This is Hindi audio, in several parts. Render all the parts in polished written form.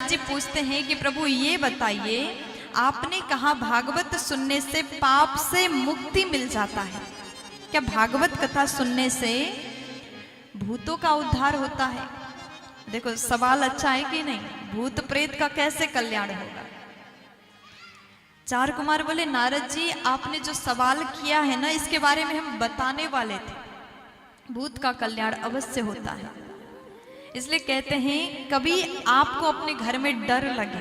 जी पूछते हैं कि प्रभु ये बताइए, आपने कहा भागवत सुनने से पाप से मुक्ति मिल जाता है, क्या भागवत कथा सुनने से भूतों का उद्धार होता है? देखो सवाल अच्छा है कि नहीं, भूत प्रेत का कैसे कल्याण होगा? चार कुमार बोले नारद जी आपने जो सवाल किया है ना, इसके बारे में हम बताने वाले थे। भूत का कल्याण अवश्य होता है। इसलिए कहते हैं कभी आपको अपने घर में डर लगे,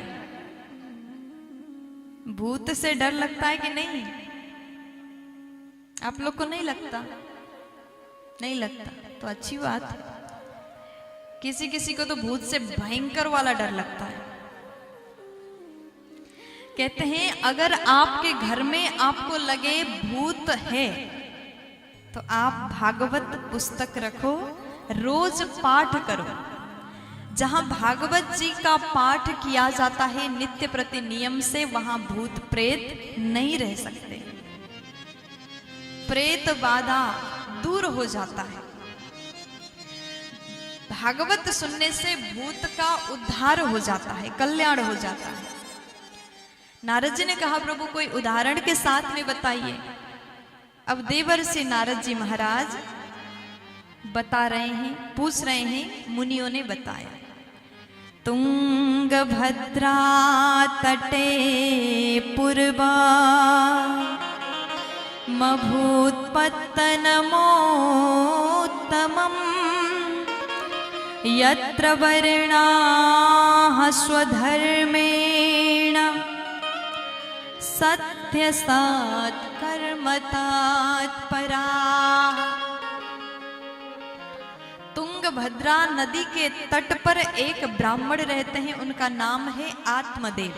भूत से डर लगता है कि नहीं? आप लोग को नहीं लगता? नहीं लगता तो अच्छी बात। किसी किसी को तो भूत से भयंकर वाला डर लगता है। कहते हैं अगर आपके घर में आपको लगे भूत है तो आप भागवत पुस्तक रखो, रोज पाठ करो। जहां भागवत जी का पाठ किया जाता है नित्य प्रति नियम से, वहां भूत प्रेत नहीं रह सकते, प्रेत बाधा दूर हो जाता है। भागवत सुनने से भूत का उद्धार हो जाता है, कल्याण हो जाता है। नारद जी ने कहा प्रभु कोई उदाहरण के साथ में बताइए। अब देवर्षि नारद जी महाराज बता रहे हैं, पूछ रहे हैं, मुनियों ने बताया। तुंगभद्रा तटे पूर्वा मभूत्पत्तनमोत्तमम् यत्र वर्णाः स्वधर्मेण सत्यसात् कर्मतात्पराः। तुंगभद्रा नदी के तट पर एक ब्राह्मण रहते हैं, उनका नाम है आत्मदेव।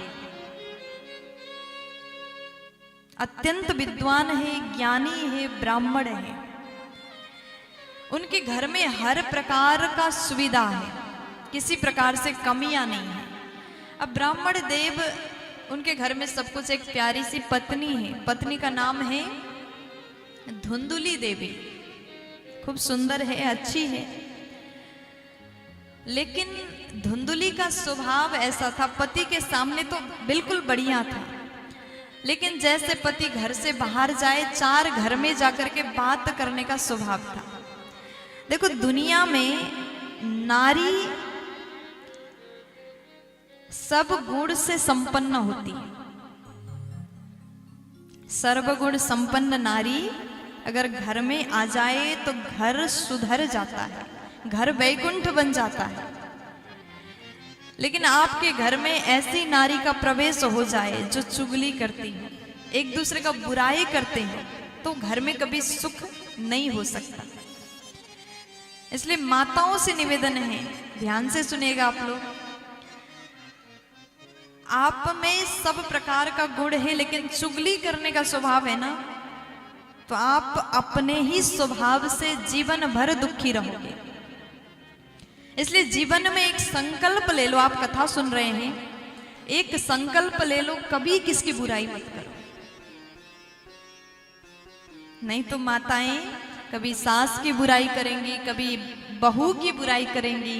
अत्यंत विद्वान है, ज्ञानी है, ब्राह्मण है। उनके घर में हर प्रकार का सुविधा है, किसी प्रकार से कमियां नहीं है। अब ब्राह्मण देव उनके घर में सब कुछ, एक प्यारी सी पत्नी है, पत्नी का नाम है धुंधुली देवी, खूब सुंदर है, अच्छी है। लेकिन धुंधुली का स्वभाव ऐसा था, पति के सामने तो बिल्कुल बढ़िया था, लेकिन जैसे पति घर से बाहर जाए, चार घर में जाकर के बात करने का स्वभाव था। देखो दुनिया में नारी सब गुण से संपन्न होती है। सर्वगुण संपन्न नारी अगर घर में आ जाए तो घर सुधर जाता है, घर वैकुंठ बन जाता है। लेकिन आपके घर में ऐसी नारी का प्रवेश हो जाए जो चुगली करती है, एक दूसरे का बुराई करते हैं, तो घर में कभी सुख नहीं हो सकता। इसलिए माताओं से निवेदन है, ध्यान से सुनिएगा आप लोग। आप में सब प्रकार का गुण है, लेकिन चुगली करने का स्वभाव है ना, तो आप अपने ही स्वभाव से जीवन भर दुखी रहोगे। इसलिए जीवन में एक संकल्प ले लो। आप कथा सुन रहे हैं, एक संकल्प ले लो, कभी किसकी बुराई मत करो। नहीं तो माताएं कभी सास की बुराई करेंगी, कभी बहू की बुराई करेंगी,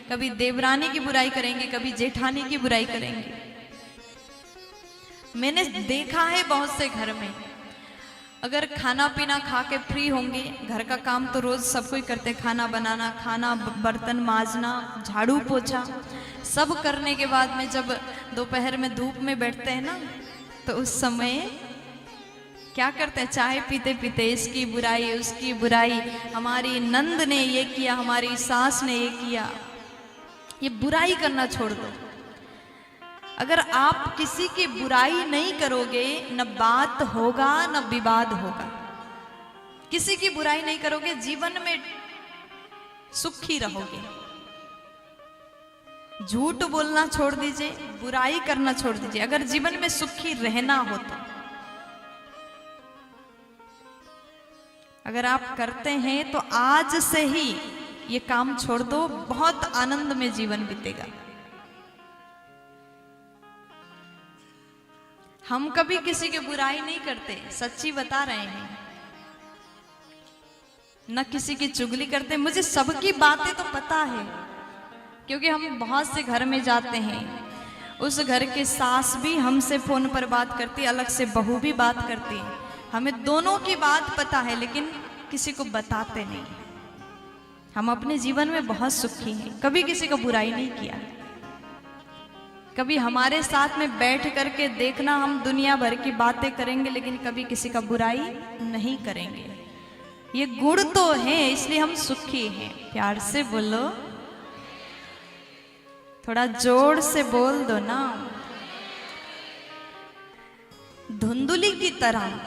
कभी देवरानी की बुराई करेंगी, कभी जेठानी की बुराई करेंगी। मैंने देखा है बहुत से घर में, अगर खाना पीना खा के फ्री होंगे, घर का काम तो रोज सब कोई करते, खाना बनाना, खाना, बर्तन माजना, झाड़ू पोछा सब करने के बाद में जब दोपहर में धूप में बैठते हैं ना, तो उस समय क्या करते हैं? चाय पीते पीते इसकी बुराई, उसकी बुराई, हमारी नंद ने ये किया, हमारी सास ने ये किया। ये बुराई करना छोड़ दो। अगर आप किसी की बुराई नहीं करोगे, न बात होगा न विवाद होगा। किसी की बुराई नहीं करोगे, जीवन में सुखी रहोगे। झूठ बोलना छोड़ दीजिए, बुराई करना छोड़ दीजिए, अगर जीवन में सुखी रहना हो तो। अगर आप करते हैं तो आज से ही ये काम छोड़ दो, बहुत आनंद में जीवन बीतेगा। हम कभी किसी की बुराई नहीं करते, सच्ची बता रहे हैं, न किसी की चुगली करते। मुझे सबकी बातें तो पता है, क्योंकि हम बहुत से घर में जाते हैं, उस घर के सास भी हमसे फोन पर बात करती, अलग से बहू भी बात करती है। हमें दोनों की बात पता है लेकिन किसी को बताते नहीं। हम अपने जीवन में बहुत सुखी हैं, कभी किसी को बुराई नहीं किया। कभी हमारे साथ में बैठ करके देखना, हम दुनिया भर की बातें करेंगे लेकिन कभी किसी का बुराई नहीं करेंगे। ये गुण तो है, इसलिए हम सुखी हैं। प्यार से बोलो, थोड़ा जोर से बोल दो ना। धुंधुली की तरह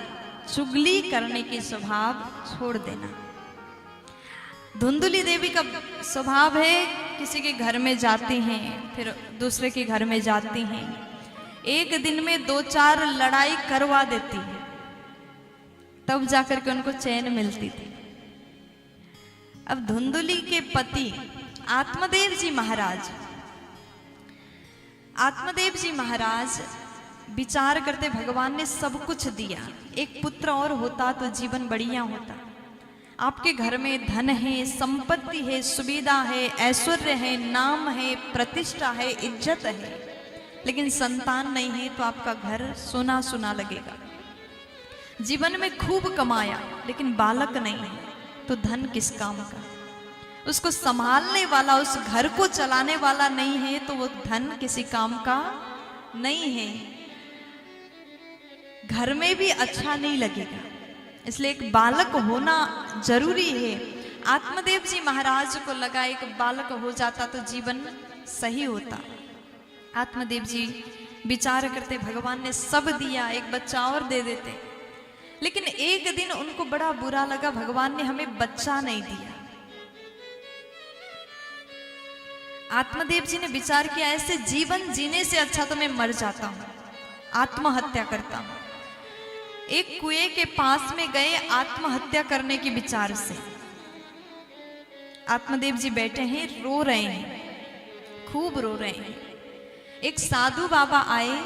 चुगली करने की स्वभाव छोड़ देना। धुंधुली देवी का स्वभाव है, किसी के घर में जाती हैं, फिर दूसरे के घर में जाती हैं, एक दिन में 2-4 लड़ाई करवा देती है, तब जाकर के उनको चैन मिलती थी। अब धुंधुली के पति आत्मदेव जी महाराज विचार करते, भगवान ने सब कुछ दिया, एक पुत्र और होता तो जीवन बढ़िया होता। आपके घर में धन है, संपत्ति है, सुविधा है, ऐश्वर्य है, नाम है, प्रतिष्ठा है, इज्जत है, लेकिन संतान नहीं है तो आपका घर सुना सुना लगेगा। जीवन में खूब कमाया लेकिन बालक नहीं है तो धन किस काम का। उसको संभालने वाला, उस घर को चलाने वाला नहीं है तो वो धन किसी काम का नहीं है। घर में भी अच्छा नहीं लगेगा, इसलिए एक बालक होना जरूरी है। आत्मदेव जी महाराज को लगा एक बालक हो जाता तो जीवन सही होता। आत्मदेव जी विचार करते, भगवान ने सब दिया, एक बच्चा और दे देते। लेकिन एक दिन उनको बड़ा बुरा लगा, भगवान ने हमें बच्चा नहीं दिया। आत्मदेव जी ने विचार किया, ऐसे जीवन जीने से अच्छा तो मैं मर जाता हूं, आत्महत्या करता हूं। एक कुएं के पास में गए आत्महत्या करने के विचार से। आत्मदेव जी बैठे हैं, रो रहे हैं, खूब रो रहे हैं। एक साधु बाबा आए,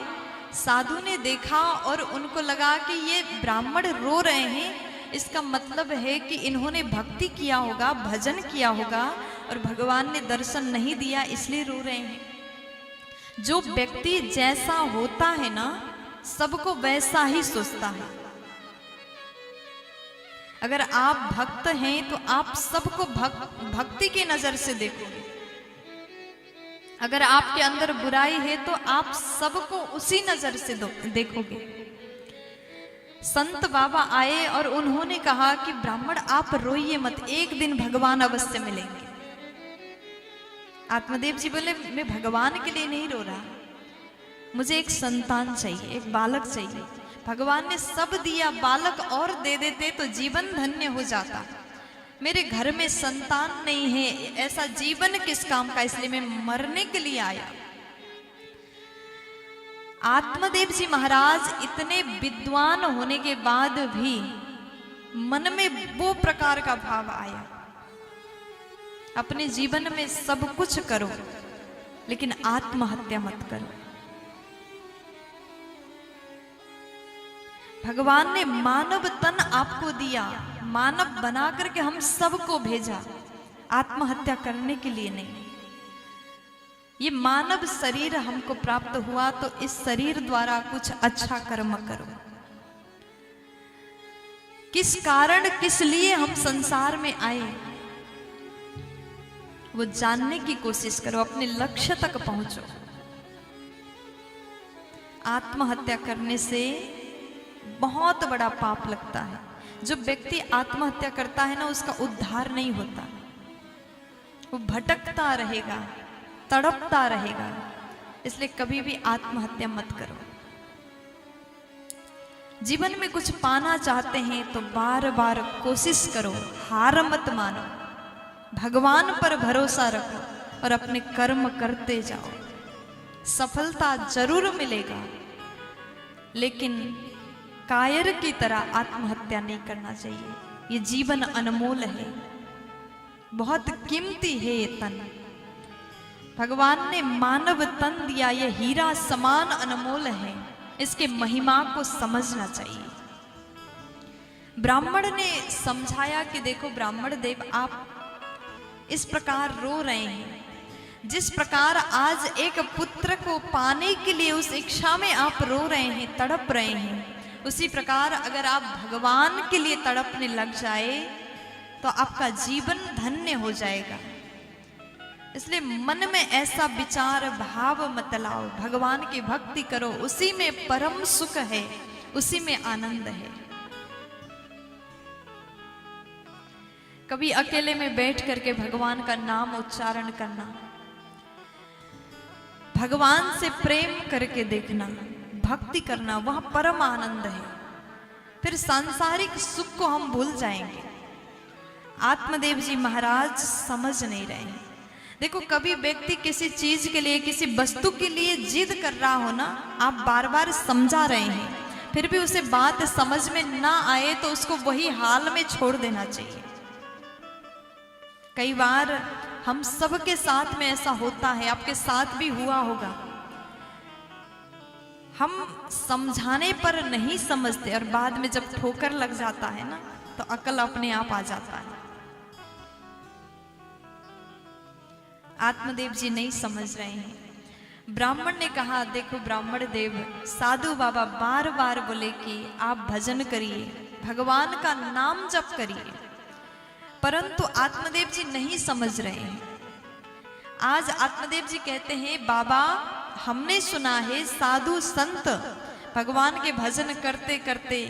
साधु ने देखा और उनको लगा कि ये ब्राह्मण रो रहे हैं, इसका मतलब है कि इन्होंने भक्ति किया होगा, भजन किया होगा और भगवान ने दर्शन नहीं दिया इसलिए रो रहे हैं। जो व्यक्ति जैसा होता है ना, सबको वैसा ही सोचता है। अगर आप भक्त हैं तो आप सबको भक्ति की नजर से देखोगे। अगर आपके अंदर बुराई है तो आप सबको उसी नजर से देखोगे। संत बाबा आए और उन्होंने कहा कि ब्राह्मण आप रोइए मत, एक दिन भगवान अवश्य मिलेंगे। आत्मदेव जी बोले, मैं भगवान के लिए नहीं रो रहा, मुझे एक संतान चाहिए, एक बालक चाहिए। भगवान ने सब दिया, बालक और दे देते तो जीवन धन्य हो जाता। मेरे घर में संतान नहीं है, ऐसा जीवन किस काम का, इसलिए मैं मरने के लिए आया। आत्मदेव जी महाराज इतने विद्वान होने के बाद भी मन में वो प्रकार का भाव आया, अपने जीवन में सब कुछ करो लेकिन आत्महत्या मत करो। भगवान ने मानव तन आपको दिया, मानव बना करके हम सबको भेजा, आत्महत्या करने के लिए नहीं। ये मानव शरीर हमको प्राप्त हुआ तो इस शरीर द्वारा कुछ अच्छा कर्म करो। किस कारण, किस लिए हम संसार में आए, वो जानने की कोशिश करो, अपने लक्ष्य तक पहुंचो। आत्महत्या करने से बहुत बड़ा पाप लगता है। जो व्यक्ति आत्महत्या करता है ना, उसका उद्धार नहीं होता, वो भटकता रहेगा, तड़पता रहेगा। इसलिए कभी भी आत्महत्या मत करो। जीवन में कुछ पाना चाहते हैं तो बार बार कोशिश करो, हार मत मानो, भगवान पर भरोसा रखो और अपने कर्म करते जाओ। सफलता जरूर मिलेगा, लेकिन कायर की तरह आत्महत्या नहीं करना चाहिए। ये जीवन अनमोल है, बहुत कीमती है ये तन। भगवान ने मानव तन दिया, ये हीरा समान अनमोल है, इसके महिमा को समझना चाहिए। ब्राह्मण ने समझाया कि देखो ब्राह्मण देव, आप इस प्रकार रो रहे हैं, जिस प्रकार आज एक पुत्र को पाने के लिए उस इच्छा में आप रो रहे हैं, तड़प रहे हैं, उसी प्रकार अगर आप भगवान के लिए तड़पने लग जाए तो आपका जीवन धन्य हो जाएगा। इसलिए मन में ऐसा विचार भाव मत लाओ, भगवान की भक्ति करो, उसी में परम सुख है, उसी में आनंद है। कभी अकेले में बैठ करके भगवान का नाम उच्चारण करना, भगवान से प्रेम करके देखना, भक्ति करना, वहां परम आनंद है। फिर सांसारिक सुख को हम भूल जाएंगे। आत्मदेव जी महाराज समझ नहीं रहे हैं। देखो, कभी व्यक्ति किसी चीज के लिए, किसी वस्तु के लिए जिद कर रहा हो ना, आप बार बार समझा रहे हैं, फिर भी उसे बात समझ में ना आए तो उसको वही हाल में छोड़ देना चाहिए। कई बार हम सबके साथ में ऐसा होता है, आपके साथ भी हुआ होगा। हम समझाने पर नहीं समझते और बाद में जब ठोकर लग जाता है ना, तो अकल अपने आप आ जाता है। आत्मदेव जी नहीं समझ रहे हैं। ब्राह्मण ने कहा, देखो ब्राह्मण देव, साधु बाबा बार बार बोले कि आप भजन करिए, भगवान का नाम जप करिए, परंतु आत्मदेव जी नहीं समझ रहे हैं। आज आत्मदेव जी कहते हैं, बाबा हमने सुना है साधु संत भगवान के भजन करते करते,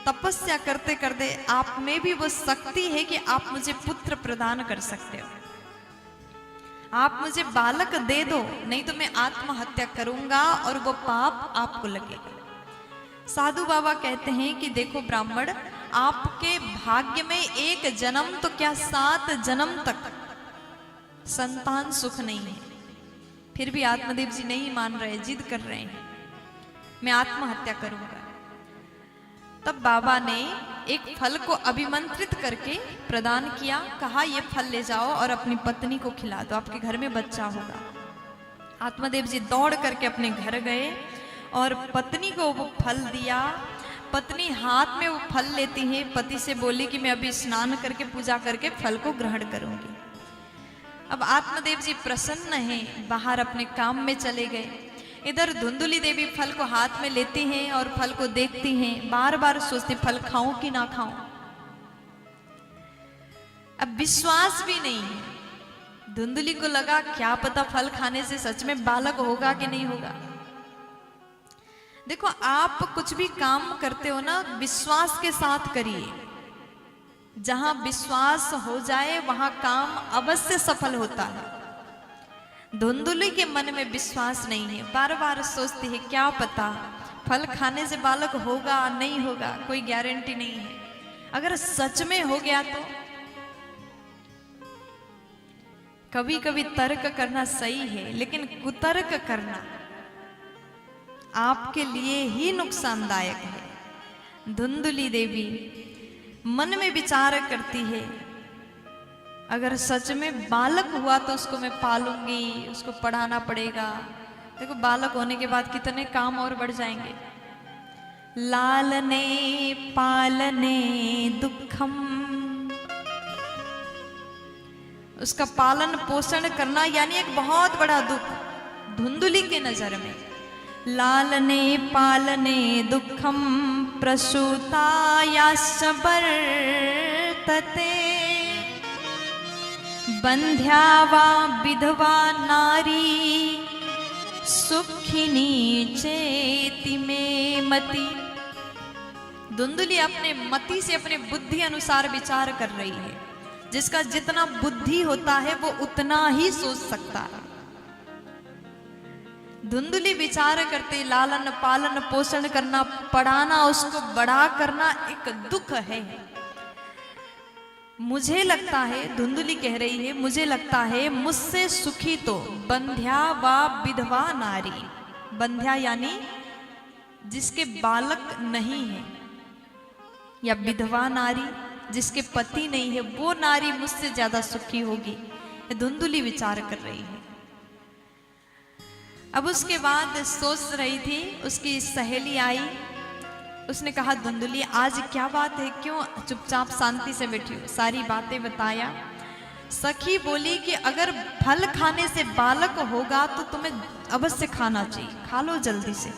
तपस्या करते करते आप में भी वो शक्ति है कि आप मुझे पुत्र प्रदान कर सकते हो। आप मुझे बालक दे दो, नहीं तो मैं आत्महत्या करूंगा और वो पाप आपको लगेगा। साधु बाबा कहते हैं कि देखो ब्राह्मण, आपके भाग्य में एक जन्म तो क्या 7 जन्म तक संतान सुख नहीं है। फिर भी आत्मदेव जी नहीं मान रहे, जिद कर रहे हैं, मैं आत्महत्या करूंगा। तब बाबा ने एक फल को अभिमंत्रित करके प्रदान किया, कहा ये फल ले जाओ और अपनी पत्नी को खिला दो, आपके घर में बच्चा होगा। आत्मदेव जी दौड़ करके अपने घर गए और पत्नी को वो फल दिया। पत्नी हाथ में वो फल लेती है, पति से बोली कि मैं अभी स्नान करके पूजा करके फल को ग्रहण करूंगी। अब आत्मदेव जी प्रसन्न हैं, बाहर अपने काम में चले गए। इधर धुंधुली देवी फल को हाथ में लेती हैं और फल को देखती हैं, बार बार सोचती फल खाऊं कि ना खाऊं। अब विश्वास भी नहीं है। धुंधुली को लगा क्या पता फल खाने से सच में बालक होगा कि नहीं होगा। देखो, आप कुछ भी काम करते हो ना, विश्वास के साथ करिए। जहां विश्वास हो जाए वहां काम अवश्य सफल होता है। धुंधुली के मन में विश्वास नहीं है, बार बार सोचती है क्या पता फल खाने से बालक होगा नहीं होगा, कोई गारंटी नहीं है। अगर सच में हो गया तो कभी कभी तर्क करना सही है, लेकिन कुतर्क करना आपके लिए ही नुकसानदायक है। धुंधुली देवी मन में विचार करती है, अगर सच में बालक हुआ तो उसको मैं पालूंगी, उसको पढ़ाना पड़ेगा। देखो, बालक होने के बाद कितने काम और बढ़ जाएंगे। लालने पालने दुखम, उसका पालन पोषण करना यानी एक बहुत बड़ा दुख धुंधुली के नजर में। लालने पालने दुखम प्रसूतायाश्च वर्तते, बंध्या वा विधवा नारी सुखिनी चेति में मति। धुंधुली अपने मति से, अपने बुद्धि अनुसार विचार कर रही है। जिसका जितना बुद्धि होता है वो उतना ही सोच सकता है। धुंधुली विचार करते, लालन पालन पोषण करना, पढ़ाना, उसको बड़ा करना एक दुख है। मुझे लगता है, धुंधुली कह रही है, मुझे लगता है मुझसे सुखी तो बंध्या व विधवा नारी। बंध्या यानी जिसके बालक नहीं है, या विधवा नारी जिसके पति नहीं है, वो नारी मुझसे ज्यादा सुखी होगी। धुंधुली विचार कर रही है। अब उसके बाद सोच रही थी, उसकी सहेली आई, उसने कहा धुंधुली आज क्या बात है, क्यों चुपचाप शांति से बैठी हो। सारी बातें बताया सखी बोली कि अगर फल खाने से बालक होगा तो तुम्हें अवश्य खाना चाहिए, खा लो जल्दी से।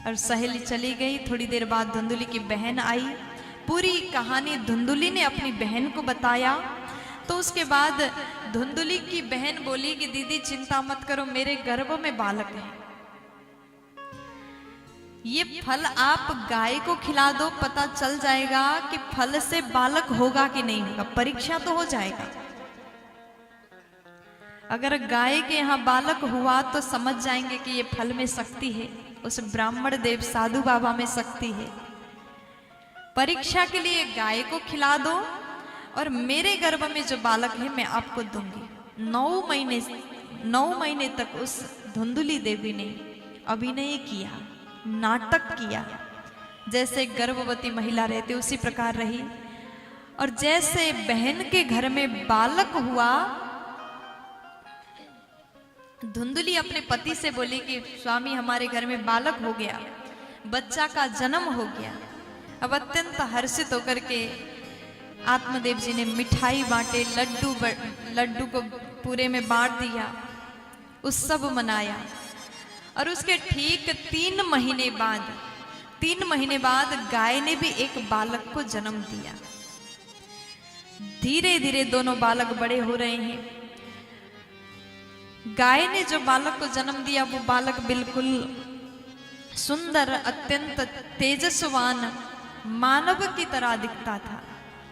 और सहेली चली गई। थोड़ी देर बाद धुंधुली की बहन आई। पूरी कहानी धुंधुली ने अपनी बहन को बताया। तो उसके बाद धुंधुली की बहन बोली कि दीदी चिंता मत करो, मेरे गर्भ में बालक है, ये फल आप गाय को खिला दो, पता चल जाएगा कि फल से बालक होगा कि नहीं होगा, परीक्षा तो हो जाएगा। अगर गाय के यहाँ बालक हुआ तो समझ जाएंगे कि ये फल में शक्ति है, उस ब्राह्मण देव साधु बाबा में शक्ति है। परीक्षा के लिए गाय को खिला दो और मेरे गर्भ में जो बालक है मैं आपको दूंगी। 9 महीने तक उस धुंधुली देवी ने अभिनय किया, नाटक किया। जैसे गर्भवती महिला रहती उसी प्रकार रही। और जैसे बहन के घर में बालक हुआ, धुंधुली अपने पति से बोली कि स्वामी हमारे घर में बालक हो गया, बच्चा का जन्म हो गया। अब अत्यंत हर्षित होकर के आत्मदेव जी ने मिठाई बांटे, लड्डू को पूरे में बांट दिया, उत्सव मनाया। और उसके ठीक 3 महीने बाद गाय ने भी एक बालक को जन्म दिया। धीरे धीरे दोनों बालक बड़े हो रहे हैं। गाय ने जो बालक को जन्म दिया वो बालक बिल्कुल सुंदर, अत्यंत तेजस्वान मानव की तरह दिखता था।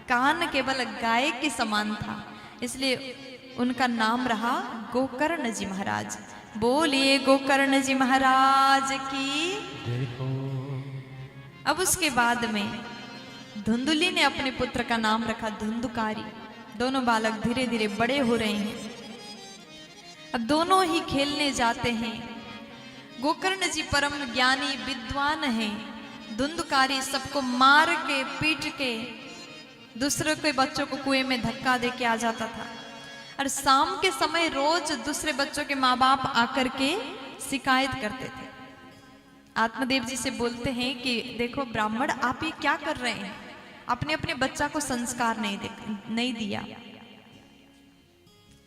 कान केवल गाय के समान था, इसलिए उनका नाम रहा गोकर्ण जी महाराज। बोलिए गोकर्ण जी महाराज की। अब उसके बाद में धुंधुली ने अपने पुत्र का नाम रखा धुंधुकारी। दोनों बालक धीरे धीरे बड़े हो रहे हैं। अब दोनों ही खेलने जाते हैं। गोकर्ण जी परम ज्ञानी विद्वान हैं। धुंधुकारी सबको मार के पीट के दूसरे के बच्चों को कुएं में धक्का दे के आ जाता था। और शाम के समय रोज दूसरे बच्चों के माँ बाप आकर के शिकायत करते थे। आत्मदेव जी से बोलते हैं कि देखो ब्राह्मण, आप ये क्या कर रहे हैं, आपने अपने बच्चा को संस्कार नहीं दिया।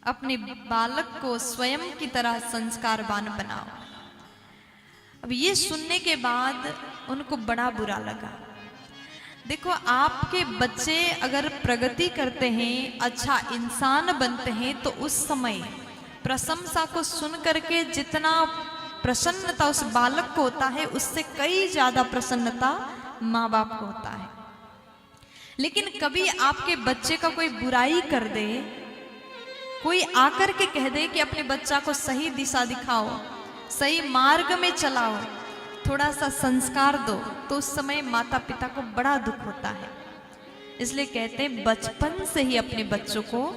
अपने बालक को स्वयं की तरह संस्कारवान बनाओ। अब ये सुनने के बाद उनको बड़ा बुरा लगा। देखो, आपके बच्चे अगर प्रगति करते हैं, अच्छा इंसान बनते हैं, तो उस समय प्रशंसा को सुन करके जितना प्रसन्नता उस बालक को होता है, उससे कई ज्यादा प्रसन्नता माँ बाप को होता है। लेकिन कभी आपके बच्चे का कोई बुराई कर दे, कोई आकर के कह दे कि अपने बच्चा को सही दिशा दिखाओ, सही मार्ग में चलाओ, थोड़ा सा संस्कार दो, तो उस समय माता पिता को बड़ा दुख होता है। इसलिए कहते हैं बचपन से ही अपने बच्चों को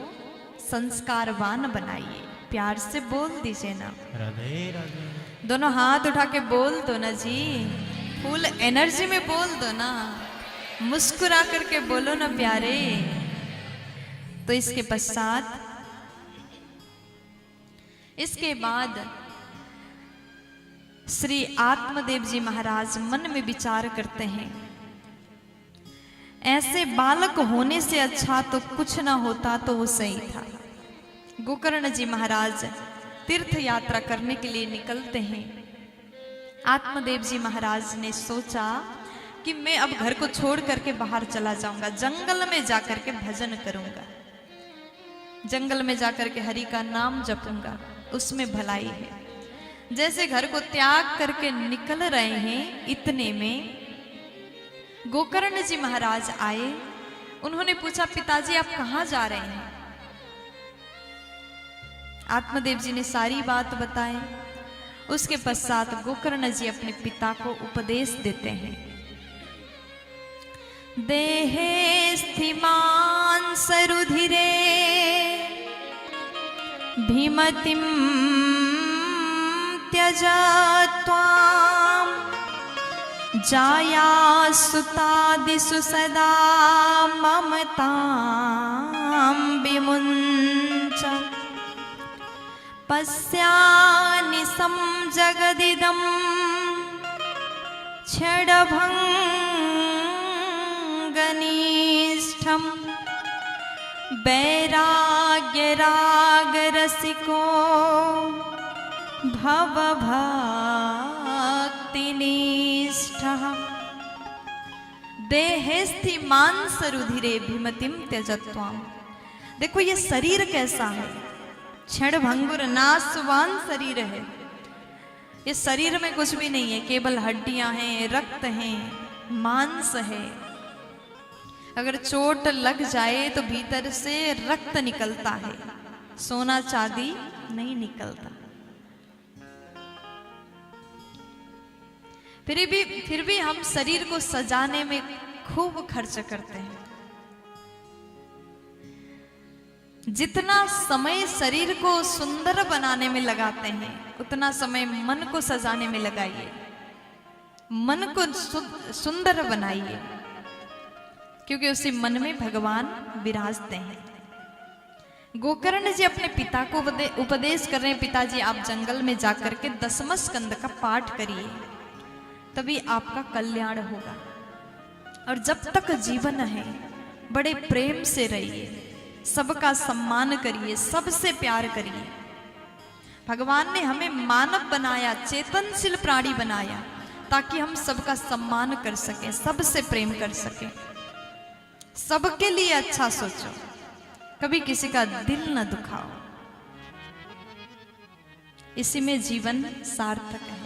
संस्कारवान बनाइए। प्यार से बोल दीजिए ना, राधे राधे। दोनों हाथ उठा के बोल दो ना जी, फुल एनर्जी में बोल दो ना, मुस्कुरा करके बोलो ना प्यारे। तो इसके बाद श्री आत्मदेव जी महाराज मन में विचार करते हैं, ऐसे बालक होने से अच्छा तो कुछ ना होता तो वो सही था। गोकर्ण जी महाराज तीर्थ यात्रा करने के लिए निकलते हैं। आत्मदेव जी महाराज ने सोचा कि मैं अब घर को छोड़ करके बाहर चला जाऊंगा, जंगल में जाकर के भजन करूंगा, जंगल में जाकर के हरि का नाम जपूंगा, उसमें भलाई है। जैसे घर को त्याग करके निकल रहे हैं, इतने में गोकर्ण जी महाराज आए। उन्होंने पूछा, पिताजी आप कहाँ जा रहे हैं? आत्मदेव जी ने सारी बात बताई। उसके पश्चात गोकर्ण जी अपने पिता को उपदेश देते हैं। देहे स्थिमान सरुधिरे भीमतिम त्यजा त्वाम जाया सुतादिषु सदा ममतां विमुञ्च पश्यानिशं जगदिदं क्षणभङ्गनिष्ठं वैराग्य राग रसिको भव भक्ति निष्ठः देहेस्थि मांस रुधिरे भीमतिम त्यजत्वाम। देखो ये शरीर कैसा है, क्षण भंगुर नाशवान शरीर है। ये शरीर में कुछ भी नहीं है, केवल हड्डियां हैं, रक्त हैं, मांस है। अगर चोट लग जाए तो भीतर से रक्त निकलता है, सोना चांदी नहीं निकलता। फिर भी हम शरीर को सजाने में खूब खर्च करते हैं। जितना समय शरीर को सुंदर बनाने में लगाते हैं, उतना समय मन को सजाने में लगाइए। मन को सुंदर बनाइए, क्योंकि उसी मन में भगवान विराजते हैं। गोकर्ण जी अपने पिता को उपदेश कर रहे हैं, पिताजी आप जंगल में जाकर के 10वें स्कंद का पाठ करिए, तभी आपका कल्याण होगा। और जब तक जीवन है बड़े प्रेम से रहिए, सबका सम्मान करिए, सबसे प्यार करिए। भगवान ने हमें मानव बनाया, चेतनशील प्राणी बनाया, ताकि हम सबका सम्मान कर सकें, सबसे प्रेम कर सकें, सबके लिए अच्छा सोचो, कभी किसी का दिल न दुखाओ। इसी में जीवन सार्थक है।